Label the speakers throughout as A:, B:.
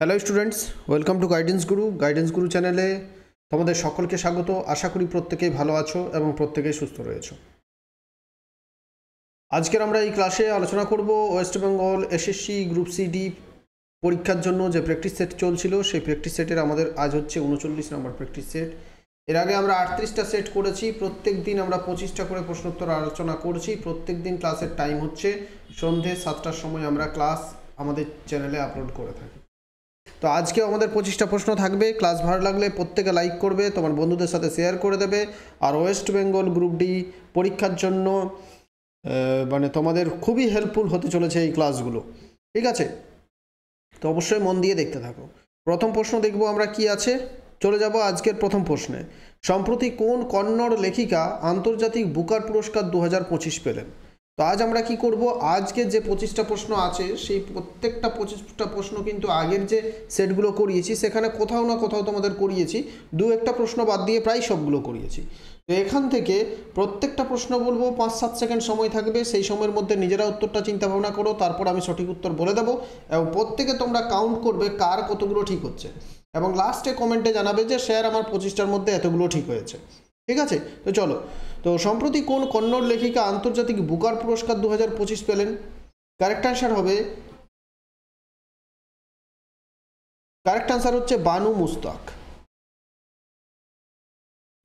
A: Hello students, welcome to guidance গুরু চ্যানেলে তোমাদের সকলকে স্বাগত। আশা করি প্রত্যেকেই ভালো আছো এবং প্রত্যেকেই সুস্থ রয়েছো। আজকের আমরা এই ক্লাসে আলোচনা করব West Bengal SSC group CD পরীক্ষার জন্য যে প্র্যাকটিস সেট চলছিল সেই প্র্যাকটিস সেটের আমাদের আজ হচ্ছে 39 নম্বর প্র্যাকটিস সেট। এর আগে আমরা 38টা সেট করেছি। প্রত্যেক দিন আমরা 25টা করে প্রশ্নোত্তর আলোচনা করছি। প্রত্যেক দিন ক্লাসের টাইম হচ্ছে সন্ধ্যে 7টার সময় আমরা ক্লাস আমাদের চ্যানেলে আপলোড করে থাকি। তো আজকেও আমাদের 25টা প্রশ্ন থাকবে। ক্লাস ভালো লাগলে প্রত্যেকে লাইক করবে, তোমার বন্ধুদের সাথে শেয়ার করে দেবে। আর ওয়েস্ট বেঙ্গল গ্রুপ ডি পরীক্ষার জন্য মানে তোমাদের খুবই হেল্পফুল হতে চলেছে এই ক্লাসগুলো, ঠিক আছে? তো অবশ্যই মন দিয়ে দেখতে থাকো। প্রথম প্রশ্ন দেখব আমরা কি আছে। চলে যাব আজকের প্রথম প্রশ্নে। সম্প্রতি কোন কন্নড় লেখিকা আন্তর্জাতিক বুকার পুরস্কার 2025 পেলেন? তো আজ আমরা কি করব, আজকে যে 25টা প্রশ্ন আছে সেই প্রত্যেকটা 25টা প্রশ্ন কিন্তু আগের যে সেটগুলো করিয়েছি সেখানে কোথাও না কোথাও তোমাদের করিয়েছি, দু একটা প্রশ্ন বাদ দিয়ে প্রায় সবগুলো করিয়েছি। তো এখান থেকে প্রত্যেকটা প্রশ্ন বলবো, 5-7 সেকেন্ড সময় থাকবে, সেই সময়ের মধ্যে নিজেরা উত্তরটা চিন্তা ভাবনা করো, তারপর আমি সঠিক উত্তর বলে দেবো এবং প্রত্যেকে তোমরা কাউন্ট করবে কার কতগুলো ঠিক হচ্ছে এবং লাস্টে কমেন্টে জানাবে যে স্যার আমার 25টার মধ্যে এতগুলো ঠিক হয়েছে, ঠিক আছে? তো চলো। তো সম্প্রতি কোন কন্নড় লেখিকা আন্তর্জাতিক বুকার পুরস্কার 2025 পেলেন? কারেক্ট আনসার হচ্ছে বানু মুস্তাক।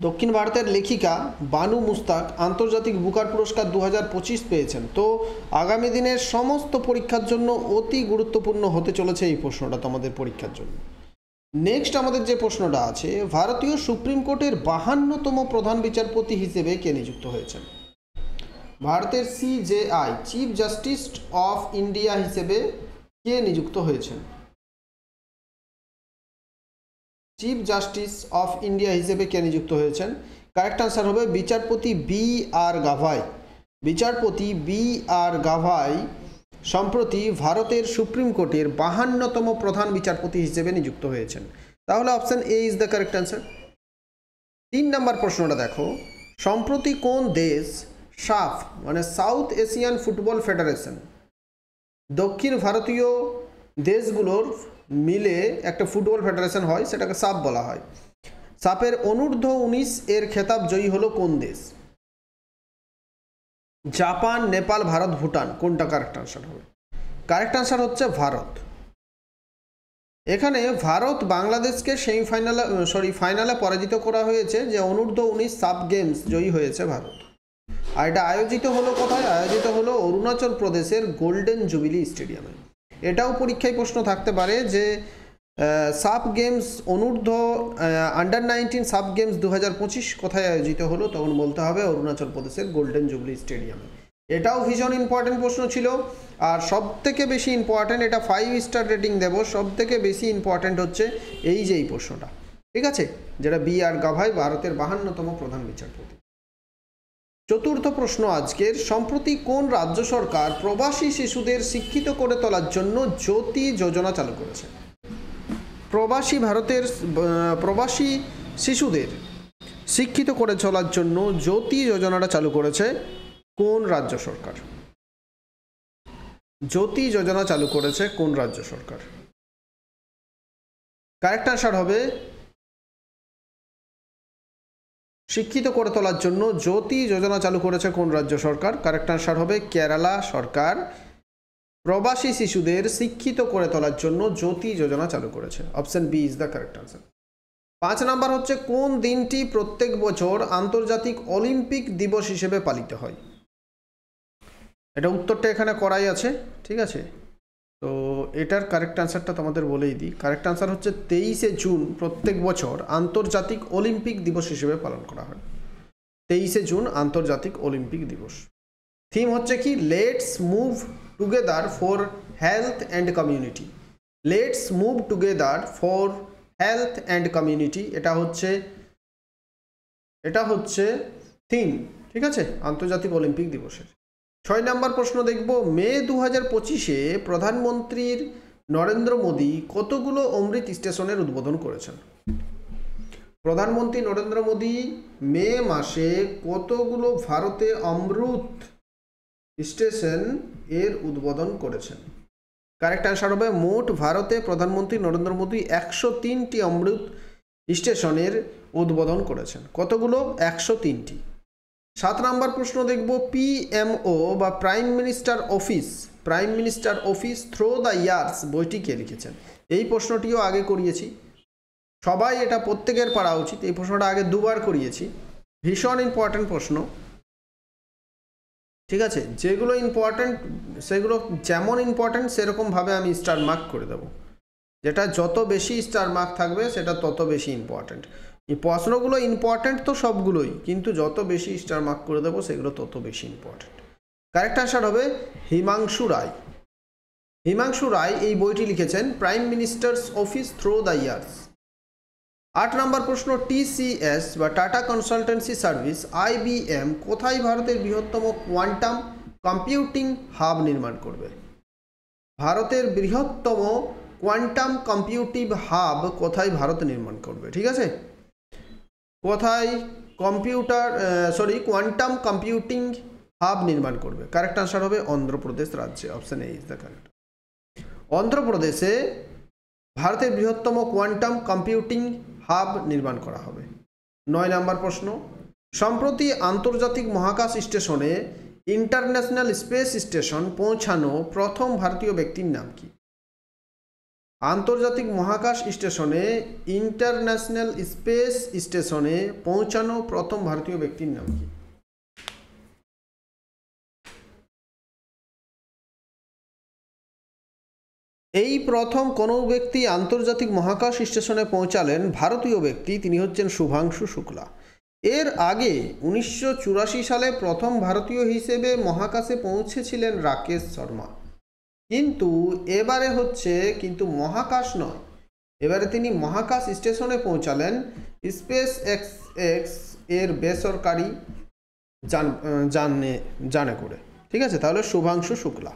A: দক্ষিণ ভারতের লেখিকা বানু মুস্তাক আন্তর্জাতিক বুকার পুরস্কার 2025 পেয়েছেন। তো আগামী দিনের সমস্ত পরীক্ষার জন্য অতি গুরুত্বপূর্ণ হতে চলেছে এই প্রশ্নটা তোমাদের পরীক্ষার জন্য। নেক্সট আমাদের যে প্রশ্নটা আছে, ভারতীয় সুপ্রিম কোর্টের 52তম প্রধান বিচারপতি হিসেবে কে নিযুক্ত হয়েছেন? ভারতের CJI chief justice of India হিসেবে কে নিযুক্ত হয়েছেন? চিফ জাস্টিস অফ ইন্ডিয়া হিসেবে কে নিযুক্ত হয়েছেন? কারেক্ট আনসার হবে বিচারপতি বি আর গাভাই। বিচারপতি বি আর গাভাই সম্প্রতি ভারতের সুপ্রিম কোর্টের 52তম প্রধান বিচারপতি হিসেবে নিযুক্ত হয়েছেন। তাহলে option A is the correct answer. 3 নম্বর প্রশ্নটা দেখো, সম্প্রতি কোন দেশ সাফ মানে সাউথ এশিয়ান ফুটবল ফেডারেশন দক্ষিণ ভারতীয় দেশগুলোর মিলে একটা ফুটবল ফেডারেশন হয়, সেটাকে সাফ বলা হয়। সাফের অনূর্ধ্ব 19 এর খেতাব জয়ী হলো কোন দেশ? জাপান, নেপাল, ভারত, ভুটান, কোনটা কারেক্ট আনসার হবে? কারেক্ট আনসার হচ্ছে ভারত। এখানে ভারত বাংলাদেশকে ফাইনালে পরাজিত করা হয়েছে, যে অনূর্ধ্ব 19 সাব গেমস জয়ী হয়েছে ভারত। আর এটা আয়োজিত হলো কোথায়? আয়োজিত হলো অরুণাচল প্রদেশের গোল্ডেন জুবিলি স্টেডিয়ামে। এটাও পরীক্ষায় প্রশ্ন থাকতে পারে যে sub games under 19 sub games 2025 কোথায় আয়োজিত হলো? তখন বলতে হবে অরুণাচল প্রদেশের গোল্ডেন জুবিলি স্টেডিয়ামে। এটাও ভীষণ ইম্পর্টেন্ট প্রশ্ন ছিল। আর সব থেকে বেশি ইম্পর্টেন্ট, এটা 5 স্টার রেটিং দেব, সব থেকে বেশি ইম্পর্টেন্ট হচ্ছে এই যে এই প্রশ্নটা, ঠিক আছে, যেটা বি আর গাভাই ভারতের 52তম প্রধান বিচারপতি। চতুর্থ প্রশ্ন আজকের, সম্প্রতি কোন রাজ্য সরকার প্রবাসী শিশুদের শিক্ষিত করে তোলার জন্য জ্যোতি যোজনা চালু করেছে? প্রবাসী শিশুদের শিক্ষিত করে তোলার জন্য জ্যোতি যোজনাটা চালু করেছে কোন রাজ্য সরকার? জ্যোতি যোজনা চালু করেছে কোন রাজ্য সরকার? কারেক্ট আনসার হবে শিক্ষিত করে তোলার জন্য জ্যোতি যোজনা চালু করেছে কোন রাজ্য সরকার? কারেক্ট আনসার হবে কেরালা সরকার প্রবাসী শিশুদের শিক্ষিত করে তোলার জন্য জ্যোতি যোজনা চালু করেছে। Option B is the correct answer. 5 number হচ্ছে কোন দিনটি প্রত্যেক বছর আন্তর্জাতিক অলিম্পিক দিবস হিসেবে পালিত হয়? এটা উত্তরটা এখানে করাই আছে, ঠিক আছে? তো এটার কারেক্ট আনসারটা তোমাদের বলেই দিই। কারেক্ট আনসার হচ্ছে 23শে জুন প্রত্যেক বছর আন্তর্জাতিক অলিম্পিক দিবস হিসেবে পালন করা হয়। 23শে জুন আন্তর্জাতিক অলিম্পিক দিবস। থিম হচ্ছে কি? Let's move together for health and community. Let's move together for health and community, এটা হচ্ছে থিম, ঠিক আছে, আন্তর্জাতিক অলিম্পিক দিবসের। 6 নম্বর প্রশ্ন দেখব, মে 2025-এ প্রধানমন্ত্রী নরেন্দ্র মোদী কতগুলো অমৃত স্টেশনের উদ্বোধন করেছেন? প্রধানমন্ত্রী নরেন্দ্র মোদী মে মাসে কতগুলো ভারতে অমৃত স্টেশন এর উদ্বোধন করেছেন? কারেক্ট অ্যান্সার হবে মোট ভারতে প্রধানমন্ত্রী নরেন্দ্র মোদী 103টি অমৃত স্টেশনের উদ্বোধন করেছেন। কতগুলো? 103টি। 7 নম্বর প্রশ্ন দেখব, পিএমও বা prime minister office through the years বইটি কে লিখেছেন? এই প্রশ্নটিও আগে করিয়েছি, সবাই এটা প্রত্যেকের পারা উচিত। এই প্রশ্নটা আগে দুবার করিয়েছি, ভীষণ ইম্পর্ট্যান্ট প্রশ্ন। ঠিক আছে, যেগুলো ইম্পর্ট্যান্ট সেগুলো যেমন ইম্পর্ট্যান্ট সেরকমভাবে আমি স্টার মার্ক করে দেবো। যেটা যত বেশি স্টার মার্ক থাকবে সেটা তত বেশি ইম্পর্ট্যান্ট। এই প্রশ্নগুলো ইম্পর্ট্যান্ট তো সবগুলোই, কিন্তু যত বেশি স্টার মার্ক করে দেবো সেগুলো তত বেশি ইম্পর্ট্যান্ট। কারেক্ট আনসার হবে হিমাংশু রায়। হিমাংশু রায় এই বইটি লিখেছেন, prime minister's office through the years. 8 নম্বর প্রশ্ন, টিসিএস বা টাটা কনসালটেন্সি সার্ভিস আইবিএম কোথায় ভারতের বৃহত্তম কোয়ান্টাম কম্পিউটিং হাব নির্মাণ করবে? ভারতের বৃহত্তম কোয়ান্টাম কম্পিউটিভ হাব কোথায় ভারত নির্মাণ করবে? ঠিক আছে, কোথায় কোয়ান্টাম কম্পিউটিং হাব নির্মাণ করবে? কারেক্ট আনসার হবে অন্ধ্রপ্রদেশ রাজ্যে। Option A is the correct. অন্ধ্রপ্রদেশে ভারতের বৃহত্তম কোয়ান্টাম কম্পিউটিং হাব নির্মাণ করা হবে। 9 নম্বর প্রশ্ন, সম্প্রতি আন্তর্জাতিক মহাকাশ স্টেশনে ইন্টারন্যাশনাল স্পেস স্টেশন পৌঁছানো প্রথম ভারতীয় ব্যক্তির নাম কি? আন্তর্জাতিক মহাকাশ স্টেশনে ইন্টারন্যাশনাল স্পেস স্টেশনে পৌঁছানো প্রথম ভারতীয় ব্যক্তির নাম কি? এই প্রথম কোনো ব্যক্তি আন্তর্জাতিক মহাকাশ স্টেশনে পৌঁছালেন ভারতীয় ব্যক্তি, তিনি হচ্ছেন শুভাংশু শুক্লা। এর আগে 1984 সালে প্রথম ভারতীয় হিসেবে মহাকাশে পৌঁছেছিলেন রাকেশ শর্মা। কিন্তু এবারে মহাকাশ নয়, এবারে তিনি মহাকাশ স্টেশনে পৌঁছালেন স্পেস এক্স এর বেসরকারি যানে করে। ঠিক আছে, তাহলে শুভাংশু শুক্লা।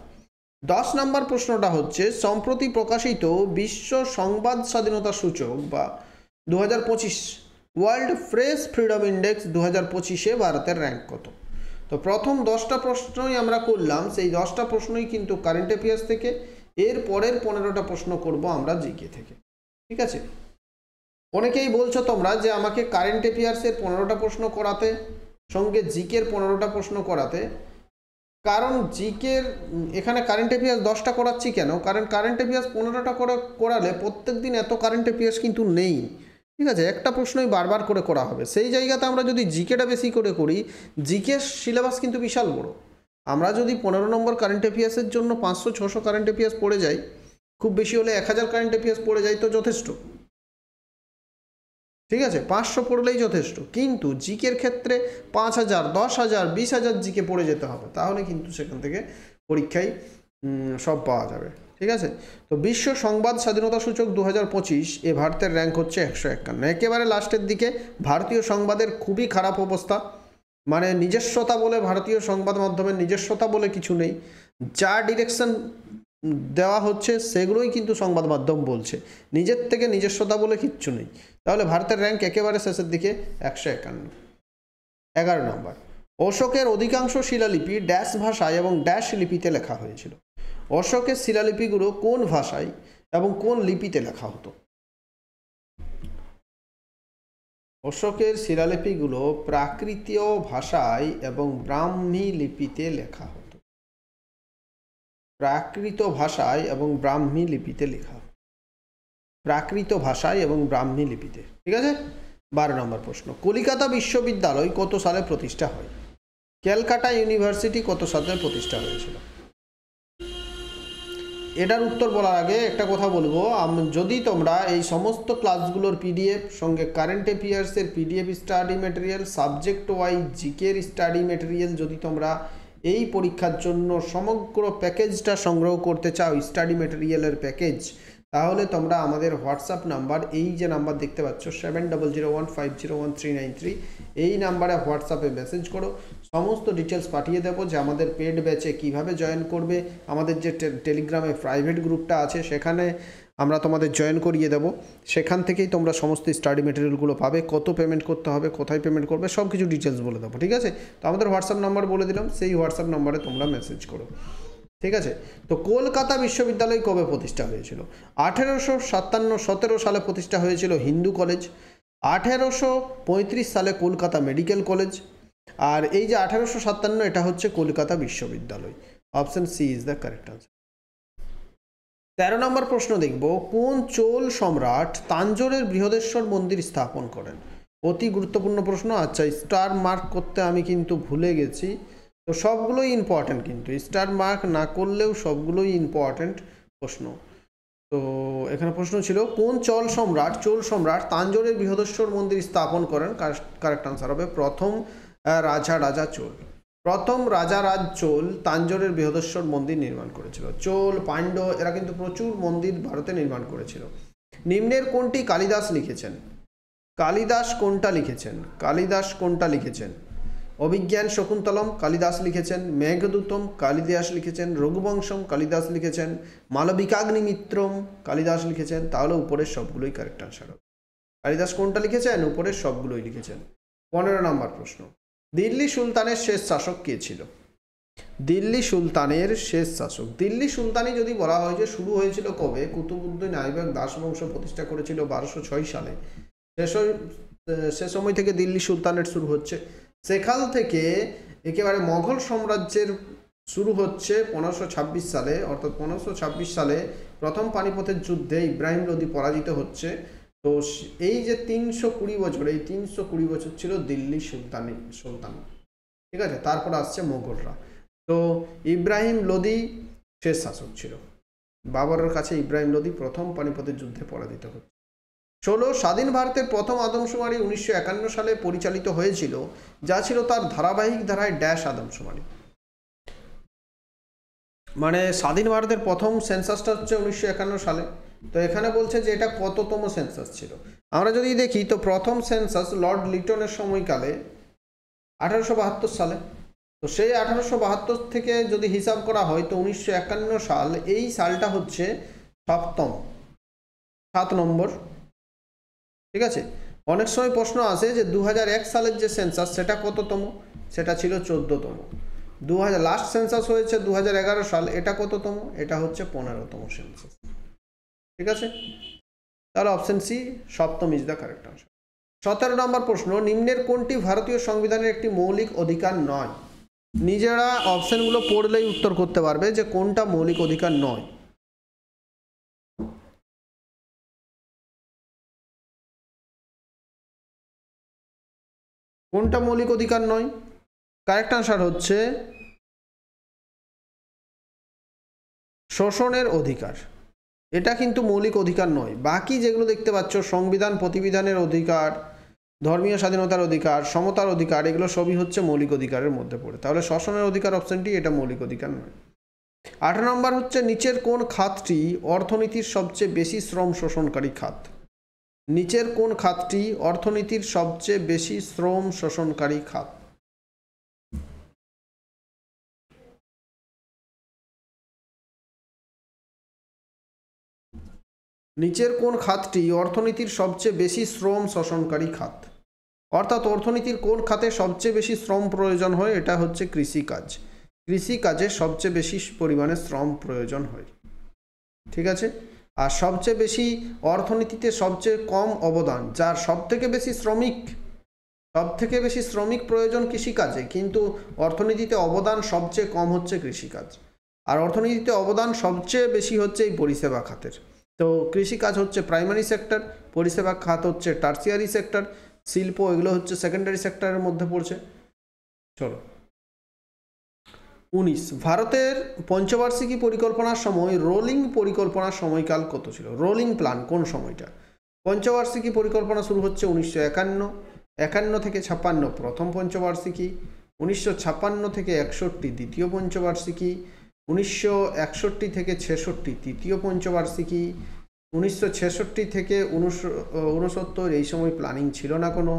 A: 10 নম্বর প্রশ্নটা হচ্ছে, সম্প্রতি প্রকাশিত বিশ্ব সংবাদ স্বাধীনতা সূচক বা 2025 ওয়ার্ল্ড প্রেস ফ্রিডম ইন্ডেক্স 2025-এ ভারতের র্যাঙ্ক কত? তো প্রথম 10টা প্রশ্নই আমরা করলাম, সেই 10টা প্রশ্নই কিন্তু কারেন্ট অ্যাফেয়ার্স থেকে। এর পরের 15টা প্রশ্ন করব আমরা জিকে থেকে। ঠিক আছে, অনেকেই বলছো তোমরা যে আমাকে কারেন্ট অ্যাফেয়ার্সের 15টা প্রশ্ন করাতে, সঙ্গে জিকের 15টা প্রশ্ন করাতে। কারণ জিকের এখানে কারেন্ট অ্যাফেয়ার্স 10টা করাচ্ছি কেন? কারণ কারেন্ট অ্যাফেয়ার্স 15টা করালে প্রত্যেক দিন এত কারেন্ট অ্যাফেয়ার্স কিন্তু নেই। ঠিক আছে, একটা প্রশ্নই বারবার করে করা হবে। সেই জায়গাতে আমরা যদি জিকেটা বেশি করে করি, জিকের সিলেবাস কিন্তু বিশাল বড়। আমরা যদি 15 নম্বর কারেন্ট অ্যাফেয়ার্সের জন্য 500-600 কারেন্ট অ্যাফেয়ার্স পড়ে যাই, খুব বেশি হলে 1000 কারেন্ট অ্যাফেয়ার্স পড়ে যাই তো যথেষ্ট। ঠিক আছে, 500 পড়লেই যথেষ্ট। কিন্তু জিকের ক্ষেত্রে 5000, 10000, 20000 জিকে পড়ে যেতে হবে, তাহলে কিন্তু সেখান থেকে পরীক্ষায় সব পাওয়া যাবে। ঠিক আছে, তো বিশ্ব সংবাদ স্বাধীনতা সূচক 2025 এ ভারতের র্যাঙ্ক হচ্ছে 151। একেবারে লাস্টের দিকে ভারতীয় সংবাদের খুবই খারাপ অবস্থা। মানে নিজস্বতা বলে, ভারতীয় সংবাদ মাধ্যমের নিজস্বতা বলে কিছু নেই। যা ডিরেকশন দেওয়া হচ্ছে সেগুলোই কিন্তু সংবাদ মাধ্যম বলছে, নিজের থেকে নিজস্বতা বলে কিচ্ছু নেই। তাহলে ভারতের র্যাঙ্ক একেবারে শেষের দিকে 151। 11 নম্বর, অশোকের অধিকাংশ শিলালিপি ড্যাশ ভাষায় এবং ড্যাশ লিপিতে লেখা হয়েছিল। অশোকের শিলালিপিগুলো কোন ভাষায় এবং কোন লিপিতে লেখা হতো? অশোকের শিলালিপিগুলো প্রাকৃতীয় ভাষায় এবং ব্রাহ্মী লিপিতে লেখা হতো। প্রাকৃত ভাষায় এবং ব্রাহ্মী লিপিতে লেখা, প্রাকৃত ভাষায় এবং ব্রাহ্মী লিপিতে। ঠিক আছে, 12 নম্বর প্রশ্ন, কলিকাতা বিশ্ববিদ্যালয় কত সালে প্রতিষ্ঠা হয়? ক্যালকাটা ইউনিভার্সিটি কত সালে প্রতিষ্ঠা হয়েছিল? এটার উত্তর বলার আগে একটা কথা বলবো, যদি তোমরা এই সমস্ত ক্লাসগুলোর পিডিএফ সঙ্গে কারেন্ট অ্যাফেয়ার্সের PDF study material, subject wise জিকের স্টাডি ম্যাটেরিয়াল যদি তোমরা এই পরীক্ষার জন্য সমগ্র প্যাকেজটা সংগ্রহ করতে চাও, স্টাডি ম্যাটেরিয়ালের প্যাকেজ, তাহলে তোমরা আমাদের হোয়াটসঅ্যাপ নাম্বার, এই যে নাম্বার দেখতে পাচ্ছ 7001501393, এই নাম্বারে হোয়াটসঅ্যাপে মেসেজ করো। সমস্ত ডিটেলস পাঠিয়ে দেবো যে আমাদের পেড ব্যাচে কিভাবে জয়েন করবে। আমাদের যে টেলিগ্রামে প্রাইভেট গ্রুপটা আছে সেখানে আমরা তোমাদের জয়েন করিয়ে দেবো। সেখান থেকেই তোমরা সমস্ত স্টাডি মেটেরিয়ালগুলো পাবে। কত পেমেন্ট করতে হবে, কোথায় পেমেন্ট করবে, সব কিছু ডিটেলস বলে দেবো। ঠিক আছে, তো আমাদের হোয়াটসঅ্যাপ নাম্বার বলে দিলাম, সেই হোয়াটসঅ্যাপ নাম্বারে তোমরা মেসেজ করো। ঠিক আছে। তো কলকাতা বিশ্ববিদ্যালয় কবে প্রতিষ্ঠা হয়েছিল? 1857 সালে প্রতিষ্ঠা হয়েছিল হিন্দু কলেজ। 1835 সালে কলকাতা মেডিকেল কলেজ। আর এই যে 1857 এটা হচ্ছে কলকাতা বিশ্ববিদ্যালয়। Option C is the correct answer. 13 নম্বর প্রশ্ন দেখব, কোন চোল সম্রাট তাঞ্জোরের বৃহদেশ্বর মন্দির স্থাপন করেন? অতি গুরুত্বপূর্ণ প্রশ্ন। আচ্ছা, স্টার মার্ক করতে আমি কিন্তু ভুলে গেছি, তো সবগুলোই ইম্পর্ট্যান্ট, কিন্তু স্টার মার্ক না করলেও সবগুলোই ইম্পর্ট্যান্ট প্রশ্ন। তো এখানে প্রশ্ন ছিল কোন চোল সম্রাট তাঞ্জোরের বৃহদেশ্বর মন্দির স্থাপন করেন? কারেক্ট আনসার হবে প্রথম রাজা চোল। প্রথম রাজ চোল তাঞ্জোরের বৃহদেশ্বর মন্দির নির্মাণ করেছিল। চোল, পাণ্ড্য এরা কিন্তু প্রচুর মন্দির ভারতে নির্মাণ করেছিল। নিম্নের কোনটি কালিদাস লিখেছেন? কালিদাস কোনটা লিখেছেন? অভিজ্ঞান শকুন্তলম কালিদাস লিখেছেন, মেঘদূতম কালিদাস লিখেছেন, রঘুবংশম কালিদাস লিখেছেন, মালবিকাগ্নিমিত্রম কালিদাস লিখেছেন। তাহলে উপরের সবগুলোই কারেক্ট আনসার হবে। কালিদাস কোনটা লিখেছেন? উপরের সবগুলোই লিখেছেন। 15 নম্বর প্রশ্ন, দিল্লি সুলতানের শেষ শাসক কে ছিল? দিল্লি সুলতানি যদি বলা হয় যে শুরু হয়েছিল কবে? কুতুবউদ্দিন আইবক দাস বংশ প্রতিষ্ঠা করেছিল 1206 সালে। সে সময় থেকে দিল্লি সুলতানের শুরু হচ্ছে। সেখান থেকে একেবারে মোগল সাম্রাজ্যের শুরু হচ্ছে 1526 সালে, অর্থাৎ 1526 সালে প্রথম পানিপথের যুদ্ধে ইব্রাহিম লোদি পরাজিত হচ্ছে। তো এই যে 320 বছর, এই 320 বছর ছিল দিল্লি সুলতান। ঠিক আছে, তারপর আসছে মোগলরা। তো ইব্রাহিম লোদি শেষ শাসক ছিল। বাবরের কাছে ইব্রাহিম লোদি প্রথম পানিপথের যুদ্ধে পরাজিত হচ্ছে। 16 স্বাধীন ভারতের প্রথম আদমশুমারি 1951 সালে পরিচালিত হয়েছিল, যা ছিল তার ধারাবাহিক ধারায় ড্যাশ আদমশুমারি। মানে স্বাধীন ভারতের প্রথম সেন্সাসটা হচ্ছে 1951 সালে। তো এখানে বলছে যে এটা কততম সেন্সাস ছিল। আমরা যদি দেখি তো প্রথম সেন্সাস লর্ড লিটনের সময়কালে 1872 সালে। তো সেই 1872 থেকে যদি হিসাব করা হয় তো 1951 সাল, এই সালটা হচ্ছে 7 নম্বর। ঠিক আছে, অনেক সময় প্রশ্ন আসে যে 2001 সালের যে সেন্সাস সেটা কততম? সেটা ছিল 14তম। লাস্ট সেন্সাস হয়েছে 2011 সাল, এটা কততম? এটা হচ্ছে 15তম সেন্সাস। ঠিক আছে, তাহলে অপশন সি 7ম is the correct answer. 17 number প্রশ্ন, নিম্নের কোনটি ভারতীয় সংবিধানের একটি মৌলিক অধিকার নয়? নিজেরা অপশনগুলো পড়লেই উত্তর করতে পারবে যে কোনটা মৌলিক অধিকার নয়। কোনটা মৌলিক অধিকার নয়? কারেক্ট আনসার হচ্ছে শোষণের অধিকার। এটা কিন্তু মৌলিক অধিকার নয়। বাকি যেগুলো দেখতে পাচ্ছ, সংবিধান প্রতিবিধানের অধিকার, ধর্মীয় স্বাধীনতার অধিকার, সমতার অধিকার, এগুলো সবই হচ্ছে মৌলিক অধিকারের মধ্যে পড়ে। তাহলে শোষণের অধিকার অপশনটি, এটা মৌলিক অধিকার নয়। 18 নম্বর হচ্ছে নিচের কোন খাতটি অর্থনীতির সবচেয়ে বেশি শ্রম শোষণকারী খাত? নিচের কোন খাতটি অর্থনীতির সবচেয়ে বেশি শ্রম শোষণকারী খাত? নিচের কোন খাতটি অর্থনীতির সবচেয়ে বেশি শ্রম শোষণকারী খাত? অর্থাৎ অর্থনীতির কোন খাতে সবচেয়ে বেশি শ্রম প্রয়োজন হয়? এটা হচ্ছে কৃষিকাজ। কৃষিকাজে সবচেয়ে বেশি পরিমাণে শ্রম প্রয়োজন হয়। ঠিক আছে, আর সবচেয়ে বেশি অর্থনীতিতে সবচেয়ে কম অবদান, যার সবথেকে বেশি শ্রমিক প্রয়োজন কৃষিকাজে, কিন্তু অর্থনীতিতে অবদান সবচেয়ে কম হচ্ছে কৃষিকাজ। আর অর্থনীতিতে অবদান সবচেয়ে বেশি হচ্ছে এই পরিষেবা খাতের। তো কৃষিকাজ হচ্ছে প্রাইমারি সেক্টর, পরিষেবা খাত হচ্ছে টার্সিয়ারি সেক্টর, শিল্প এগুলো হচ্ছে সেকেন্ডারি সেক্টরের মধ্যে পড়ছে। চলো 19, ভারতের পঞ্চবার্ষিকী পরিকল্পনার সময় রোলিং পরিকল্পনার সময়কাল কত ছিল? রোলিং প্ল্যান কোন সময়টা? পঞ্চবার্ষিকী পরিকল্পনা শুরু হচ্ছে 1951, 51 থেকে 56 প্রথম পঞ্চবার্ষিকী, 1956 থেকে 61 দ্বিতীয় পঞ্চবার্ষিকী, 1961 থেকে 66 তৃতীয় পঞ্চবার্ষিকী, 1966 থেকে 69 এই সময় প্ল্যানিং ছিল না কোনো,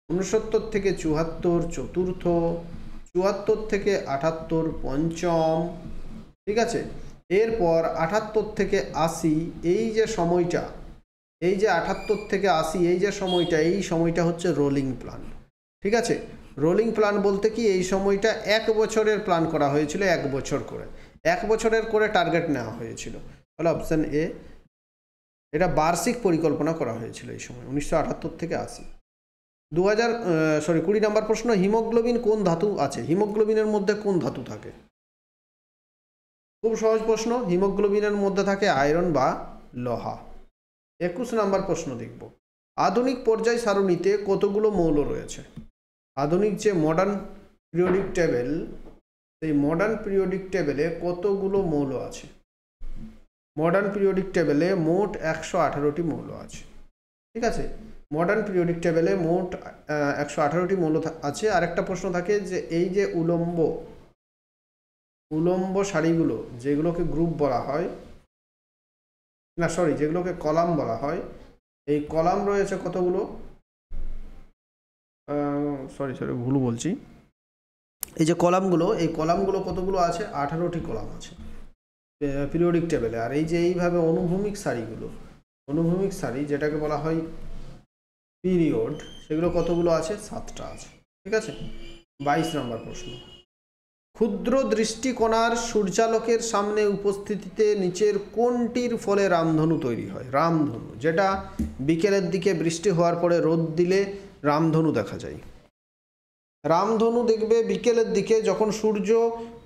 A: 69 থেকে 74 চতুর্থ, 74 থেকে 78 পঞ্চম। ঠিক আছে, এরপর 78 থেকে 80 এই যে সময়টা, এই যে 78 থেকে 80 এই যে সময়টা, এই সময়টা হচ্ছে রোলিং প্ল্যান। ঠিক আছে, রোলিং প্ল্যান বলতে কি, এই সময়টা 1 বছরের প্ল্যান করা হয়েছিল, 1 বছর করে। 1 বছরের করে টার্গেট নেওয়া হয়েছিল, তাহলে অপশান এ। এটা বার্ষিক পরিকল্পনা করা হয়েছিল এই সময় 1978 থেকে 80। 20 নম্বর প্রশ্ন, হিমোগ্লোবিন কোন ধাতু আছে? হিমোগ্লোবিনের মধ্যে কোন ধাতু থাকে? খুব সহজ প্রশ্ন, হিমোগ্লোবিনের মধ্যে থাকে আয়রন বা লোহা। 21 নম্বর প্রশ্ন দেখব, আধুনিক পর্যায় সারণীতে কতগুলো মৌল রয়েছে? আধুনিক যে মডার্ন পিরিয়ডিক টেবিল, সেই মডার্ন পিরিয়ডিক টেবিলে কতগুলো মৌল আছে? মডার্ন পিরিয়ডিক টেবিলে মোট 118টি মৌল আছে। ঠিক আছে, মডার্ন পিরিয়ডিক টেবিলে মোট 118টি মৌল আছে। আরেকটা প্রশ্ন থাকে যে এই যে উলম্ব সারিগুলো, যেগুলোকে গ্রুপ বলা হয়, না সরি, যেগুলোকে কলাম বলা হয়, এই কলাম রয়েছে কতগুলো? সরি ভুল বলছি। এই যে কলামগুলো, এই কলামগুলো কতগুলো আছে? 18টি কলাম আছে পিরিয়ডিক টেবিলে। আর এই যে এইভাবে অনুভূমিক সারি যেটাকে বলা হয় পিরিয়ড, সেগুলো কতগুলো আছে? 7টা আছে। ঠিক আছে, 22 নম্বর প্রশ্ন, ক্ষুদ্র দৃষ্টিকণার সূর্যালোকের সামনে উপস্থিতিতে নিচের কোনটির ফলে রামধনু তৈরি হয়? রামধনু, যেটা বিকেলের দিকে বৃষ্টি হওয়ার পরে রোদ দিলে রামধনু দেখা যায়। রামধনু দেখবে বিকেলের দিকে যখন সূর্য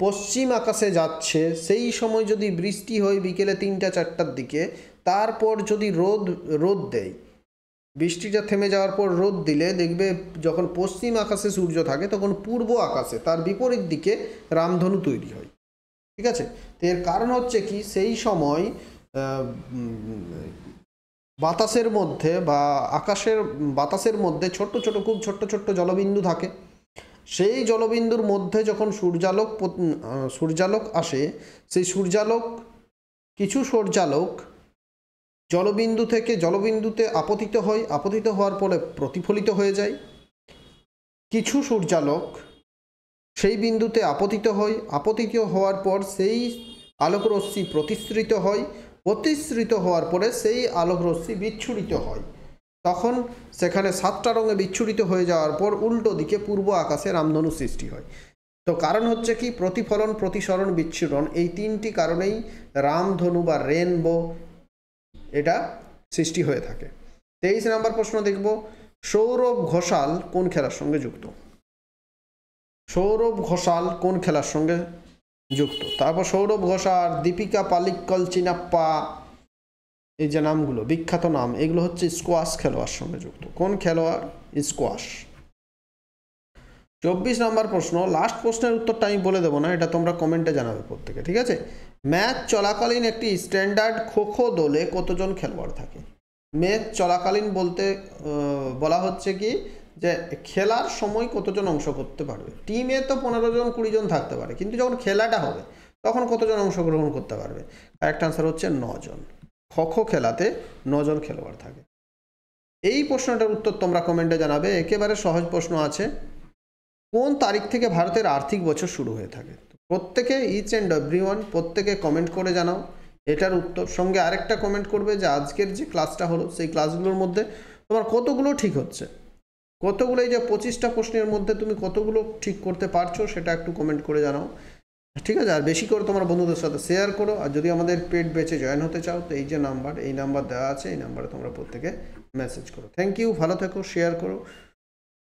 A: পশ্চিম আকাশে যাচ্ছে, সেই সময় যদি বৃষ্টি হয় বিকেলে 3টা-4টার দিকে, তারপর যদি রোদ দেয়, বৃষ্টিটা থেমে যাওয়ার পর রোদ দিলে দেখবে যখন পশ্চিম আকাশে সূর্য থাকে তখন পূর্ব আকাশে তার বিপরীত দিকে রামধনু তৈরি হয়। ঠিক আছে, তো এর কারণ হচ্ছে কি, সেই সময় বাতাসের মধ্যে বা বাতাসের মধ্যে খুব ছোট্ট ছোট্ট জলবিন্দু থাকে। সেই জলবিন্দুর মধ্যে যখন সূর্যালোক আসে, সেই কিছু সূর্যালোক জলবিন্দু থেকে জলবিন্দুতে আপতিত হওয়ার পরে প্রতিফলিত হয়ে যায়। কিছু সূর্যালোক সেই বিন্দুতে আপতিত হওয়ার পর সেই আলোকরশ্মি প্রতিসৃত হওয়ার পরে সেই আলোকরশ্মি বিচ্ছুরিত হয়। তখন সেখানে 7টা রঙে বিচ্ছুরিত হয়ে যাওয়ার পর উল্টো দিকে পূর্ব আকাশে রামধনু সৃষ্টি হয়। তো কারণ হচ্ছে কি, প্রতিফলন, প্রতিসরণ, বিচ্ছুরণ, এই 3টি কারণেই রামধনু বা রেনবো এটা সৃষ্টি হয়ে থাকে। 23 নম্বর প্রশ্ন দেখব, সৌরভ ঘোষাল কোন খেলার সঙ্গে যুক্ত? সৌরভ ঘোষাল কোন খেলার সঙ্গে যুক্ত? তারপর সৌরভ ঘোষাল, দীপিকা পালিক্কল, চিনাপ্পা, এই যে নামগুলো, বিখ্যাত নাম, এগুলো হচ্ছে স্কোয়াশ খেলোয়াড় সঙ্গে যুক্ত। কোন খেলোয়াড়? স্কোয়াশ। 24 নম্বর প্রশ্ন, লাস্ট প্রশ্নের উত্তরটা আমি বলে দেবো না, এটা তোমরা কমেন্টে জানাবে প্রত্যেকে। ঠিক আছে, ম্যাচ চলাকালীন একটি স্ট্যান্ডার্ড খো দলে কতজন খেলোয়াড় থাকে? ম্যাচ চলাকালীন বলতে বলা হচ্ছে কি, যে খেলার সময় কতজন অংশ করতে পারবে। টিমে তো 15 জন 20 জন থাকতে পারে, কিন্তু যখন খেলাটা হবে তখন কতজন অংশগ্রহণ করতে পারবে? কারেক্ট আনসার হচ্ছে 9 জন। খো খেলাতে 9 জন খেলোয়াড় থাকে। এই প্রশ্নটার উত্তর তোমরা কমেন্টে জানাবে। একেবারে সহজ প্রশ্ন আছে, কোন তারিখ থেকে ভারতের আর্থিক বছর শুরু হয়ে থাকে? প্রত্যেকে ইচ অ্যান্ড এভরিওয়ান প্রত্যেকে কমেন্ট করে জানাও এটার উত্তর। সঙ্গে আরেকটা কমেন্ট করবে যে আজকের যে ক্লাসটা হলো সেই ক্লাসগুলোর মধ্যে তোমার কতগুলো ঠিক হচ্ছে, কতগুলো, এই যে 25টা প্রশ্নের মধ্যে তুমি কতগুলো ঠিক করতে পারছো সেটা একটু কমেন্ট করে জানাও। ঠিক আছে, আর বেশি করে তোমার বন্ধুদের সাথে শেয়ার করো। আর যদি আমাদের পেড ব্যাচে জয়েন হতে চাও তো এই যে নাম্বার দেওয়া আছে, এই নাম্বারে তোমরা প্রত্যেকে মেসেজ করো। থ্যাংক ইউ, ভালো থেকো, শেয়ার করো।